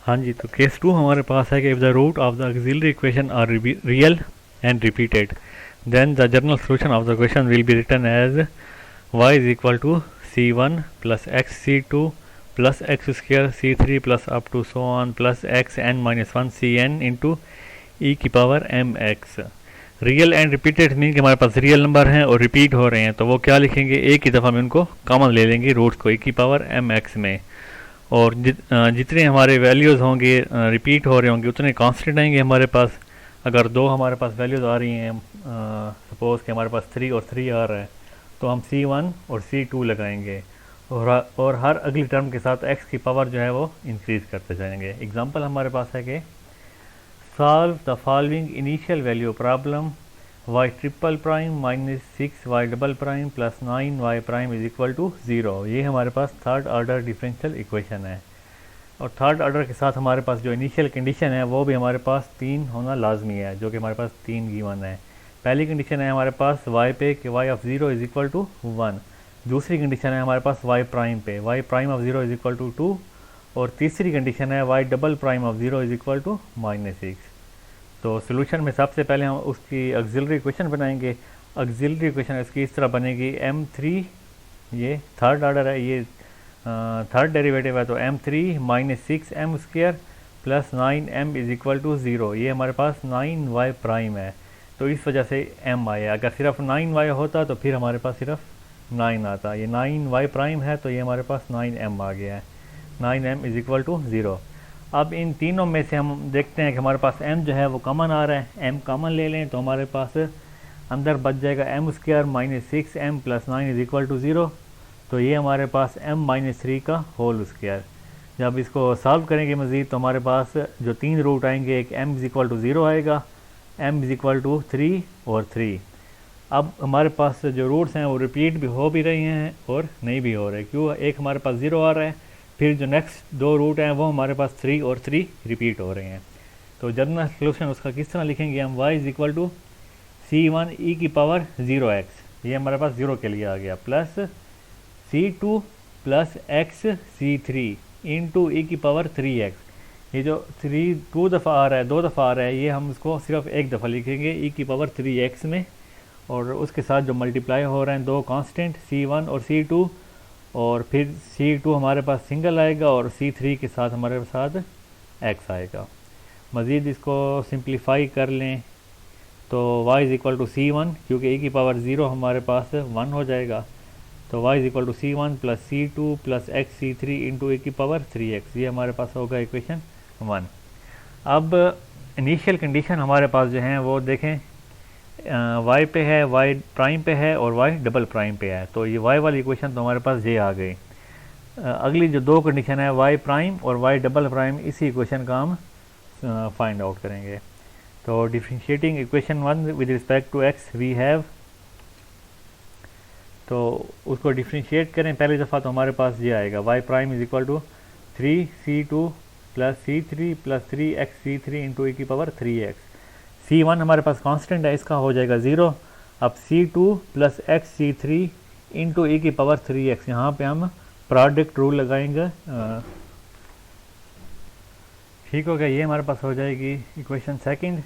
हाँ जी, तो case to हमारे पास है कि if the root of the auxiliary equation are real and repeated then the general solution of the question will be written as y is equal to C one plus x C two plus x square C three plus up to so on plus x n minus one C n into e की power m x. Real and repeated mean कि हमारे पास real number हैं और repeat हो रहे हैं, तो वो क्या लिखेंगे, एक ही दफ़ा में उनको कॉमन ले लेंगे रूट्स को ई की पावर एम एक्स में। और जितने हमारे वैल्यूज़ होंगे रिपीट हो रहे होंगे उतने कांस्टेंट आएंगे हमारे पास। अगर दो हमारे पास वैल्यूज़ आ रही हैं, सपोज़ कि हमारे पास 3 और 3 आ रहा है, तो हम C1 और C2 लगाएंगे और हर अगली टर्म के साथ x की पावर जो है वो इंक्रीज़ करते जाएंगे। एग्जांपल हमारे पास है कि solve the following initial value problem y triple prime minus 6y double prime plus 9y prime is equal to 0। ये हमारे पास थर्ड ऑर्डर डिफरेंशियल इक्वेशन है। और थर्ड ऑर्डर के साथ हमारे पास जो इनिशियल कंडीशन है वो भी हमारे पास 3 होना लाजमी है, जो कि हमारे पास 3 गिवन है। पहली कंडीशन है हमारे पास y पे कि y of 0 is equal to 1। दूसरी कंडीशन है हमारे पास y प्राइम पे y prime of 0 is equal to 2। और तीसरी कंडीशन है y double prime of 0 is equal to -6। तो सोल्यूशन में सबसे पहले हम उसकी ऑक्सिलरी इक्वेशन बनाएंगे। ऑक्सिलरी इक्वेशन इसकी इस तरह बनेगी m3, ये थर्ड ऑर्डर है, ये थर्ड डेरिवेटिव है, तो m3 minus 6m square plus 9m is equal to 0। ये हमारे पास 9y प्राइम है, तो इस वजह से m आया। अगर सिर्फ 9y होता तो फिर हमारे पास सिर्फ 9 आता। ये 9y प्राइम है तो ये हमारे पास 9m आ गया है, 9m इज इक्वल टू 0। अब इन तीनों में से हम देखते हैं कि हमारे पास m जो है वो कॉमन आ रहा है। m कॉमन ले लें तो हमारे पास अंदर बच जाएगा m square minus 6m plus 9 is equal to 0। तो ये हमारे पास m माइनस 3 का होल स्क्वायर। जब इसको सॉल्व करेंगे मज़ीद तो हमारे पास जो 3 रूट आएंगे, एक m इज इक्वल टू 0 आएगा, m इज इक्वल टू 3 और 3। अब हमारे पास जो रूट्स हैं वो रिपीट भी हो भी रही हैं और नहीं भी हो रहे। क्यों? एक हमारे पास 0 आ रहा है, फिर जो नेक्स्ट दो रूट हैं वो हमारे पास 3 और 3 रिपीट हो रहे हैं। तो जनरल सोल्यूशन उसका किस तरह लिखेंगे हम, y is equal to C1 e की पावर 0x, ये हमारे पास 0 के लिए आ गया, plus C2 plus x C3 into e की पावर 3x। ये जो 2 दफ़ा आ रहा है, 2 दफ़ा आ रहा है, ये हम इसको सिर्फ एक दफ़ा लिखेंगे ई की पावर 3x में। और उसके साथ जो मल्टीप्लाई हो रहे हैं दो कांस्टेंट C1 और C2, और फिर C2 हमारे पास सिंगल आएगा और C3 के साथ हमारे साथ x आएगा। मज़ीद इसको सिंप्लीफाई कर लें तो y is equal to C1, क्योंकि e की पावर 0 हमारे पास 1 हो जाएगा, तो y is equal to C1 plus C2 plus x C3 into e की पावर 3x। ये हमारे पास होगा इक्वेशन 1। अब इनिशियल कंडीशन हमारे पास जो हैं वो देखें, y पे है, y प्राइम पे है और y डबल प्राइम पे है, तो ये y वाली इक्वेशन तो हमारे पास ये आ गई। अगली जो दो कंडीशन है y प्राइम और y डबल प्राइम, इसी इक्वेशन का हम फाइंड आउट करेंगे। तो differentiating equation 1 with respect to x we have, तो उसको डिफरेंशिएट करें पहली दफ़ा तो हमारे पास ये आएगा y prime is equal to 3c2 plus C3 plus 3x C3 into e की पावर 3x। C1 हमारे पास कांस्टेंट है, इसका हो जाएगा 0। अब C2 plus x C3 into e की पावर 3x, यहाँ पे हम प्रोडक्ट रूल लगाएंगे। ठीक हो गया, ये हमारे पास हो जाएगी इक्वेशन सेकंड।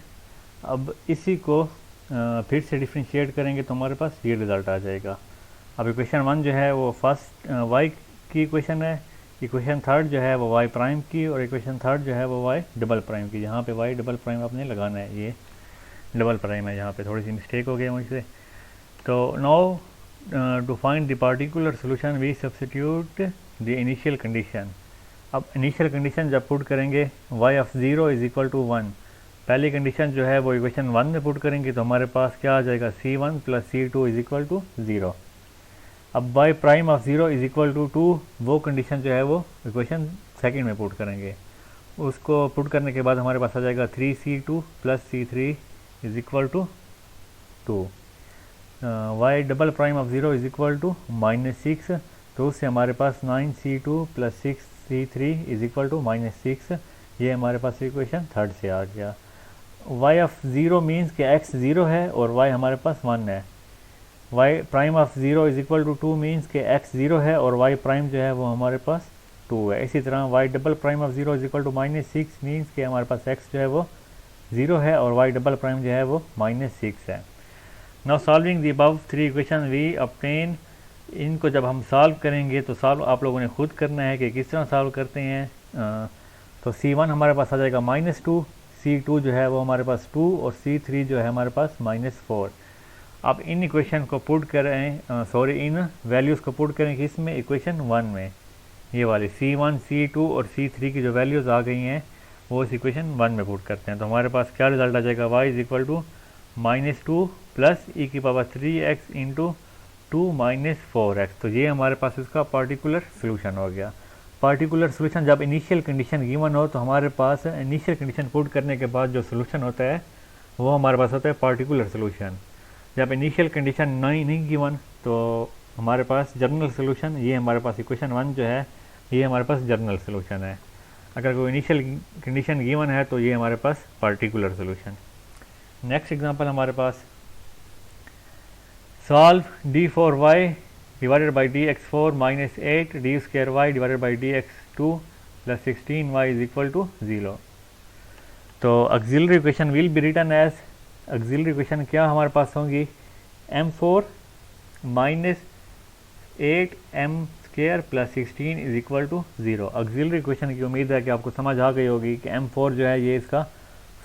अब इसी को फिर से डिफरेंशिएट करेंगे तो हमारे पास ये रिज़ल्ट आ जाएगा। अब इक्वेशन 1 जो है वो फर्स्ट y की इक्वेशन है, इक्वेशन थर्ड जो है वो y प्राइम की, और इक्वेशन थर्ड जो है वो y डबल प्राइम की। यहाँ पे y डबल प्राइम आपने लगाना है, ये डबल प्राइम है, यहाँ पे थोड़ी सी मिस्टेक हो गई मुझसे। तो now to find the particular solution we substitute the initial condition. अब इनिशियल कंडीशन जब पुट करेंगे y of 0 is equal to 1, पहली कंडीशन जो है वो इक्वेशन 1 में पुट करेंगे तो हमारे पास क्या आ जाएगा, C1 plus C2 is equal to 0। अब y prime of 0 is equal to 2, वो कंडीशन जो है वो इक्वेशन सेकंड में पुट करेंगे। उसको पुट करने के बाद हमारे पास आ जाएगा 3C2 plus C3 is equal to 2। y double prime of 0 is equal to -6, तो उससे हमारे पास 9C2 plus 6C3 is equal to -6। ये हमारे पास इक्वेशन थर्ड से आ गया। y ऑफ 0 मीन्स कि x 0 है और y हमारे पास 1 है। y prime of 0 is equal to 2 means कि x 0 है और y प्राइम जो है वो हमारे पास टू है। इसी तरह y double prime of zero is equal to -6 means कि हमारे पास एक्स जो है वो 0 है और वाई डबल प्राइम जो है वो -6 है। Now solving the above 3 equation we obtain, इनको जब हम सॉल्व करेंगे तो सॉल्व आप लोगों ने खुद करना है कि किस तरह सॉल्व करते हैं। तो C1 हमारे पास आ जाएगा -2, C2 जो है वो हमारे पास 2 और C3 जो है हमारे पास -4। अब इन इक्वेशन को पुट करें इन वैल्यूज़ को पुट करें कि इसमें इक्वेशन 1 में ये वाली C1, C2 और C3 की जो वैल्यूज़ आ गई हैं वो इस इक्वेशन 1 में पुट करते हैं। तो हमारे पास क्या रिजल्ट आ जाएगा, y is equal to -2 plus e⁻3x into 2 -4x। तो ये हमारे पास इसका पार्टिकुलर सोल्यूशन हो गया। पार्टिकुलर सोल्यूशन जब इनिशियल कंडीशन गिवन हो तो हमारे पास इनिशियल कंडीशन पुट करने के बाद जो सोल्यूशन होता है वो हमारे पास होता है पार्टिकुलर सोल्यूशन। जब इनिशियल कंडीशन नहीं गिवन तो हमारे पास जनरल सोल्यूशन, ये हमारे पास इक्वेशन 1 जो है ये हमारे पास जनरल सोल्यूशन है। अगर कोई इनिशियल कंडीशन गिवन है तो ये हमारे पास पार्टिकुलर सोल्यूशन। नेक्स्ट एग्जांपल हमारे पास solve d4y divided by dx4 -8 d2y divided by dx2 plus 16y is equal to 0। तो auxiliary equation will be written as, auxiliary equation क्या हमारे पास होंगी, m4 -8m² plus 16 is equal to 0। Auxiliary equation की उम्मीद है कि आपको समझ आ गई होगी कि m4 जो है ये इसका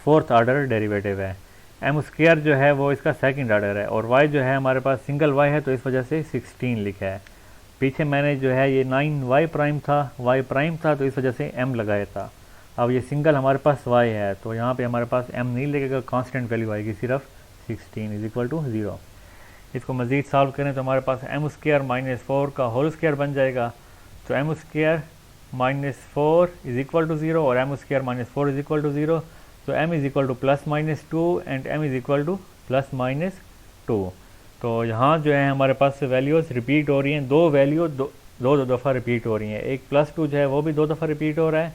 4th ऑर्डर डेरिवेटिव है, m² जो है वो इसका 2nd ऑर्डर है और y जो है हमारे पास सिंगल y है तो इस वजह से 16 लिखा है। पीछे मैंने जो है ये 9y प्राइम था, y प्राइम था तो इस वजह से m लगाया था। अब ये सिंगल हमारे पास y है तो यहाँ पे हमारे पास m नहीं लगेगा, कांस्टेंट वैल्यू आएगी सिर्फ 16 इज इक्वल टू 0। इसको मज़ीद सॉल्व करें तो हमारे पास m² -4 का होल स्क्वायर बन जाएगा। तो m² -4 इज इक्वल टू 0 और m² -4 इज इक्वल टू 0। तो m is equal to +-2 and m is equal to +-2। तो यहाँ जो है हमारे पास वैल्यूज़ रिपीट हो रही हैं, दो वैल्यू दो दफ़ा रिपीट हो रही हैं। एक +2 जो है वो भी 2 दफ़ा रिपीट हो रहा है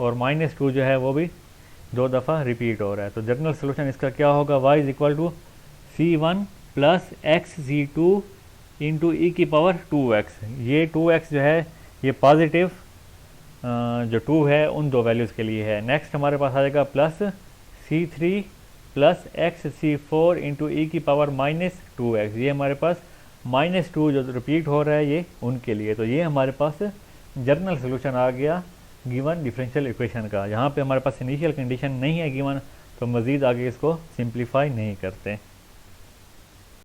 और -2 जो है वो भी 2 दफ़ा रिपीट हो रहा है। तो जनरल सोल्यूशन इसका क्या होगा, y is equal to C1 plus XC2 into e⁻2x। ये 2x जो है ये पॉजिटिव जो 2 है उन दो वैल्यूज़ के लिए है। नेक्स्ट हमारे पास आ जाएगा plus C3 plus XC4 into e⁻−2x। ये हमारे पास -2 जो रिपीट हो रहा है ये उनके लिए। तो ये हमारे पास जनरल सोल्यूशन आ गया गिवन डिफरेंशियल इक्वेशन का। यहाँ पे हमारे पास इनिशियल कंडीशन नहीं है गिवन तो मज़ीद आगे इसको सिंप्लीफाई नहीं करते।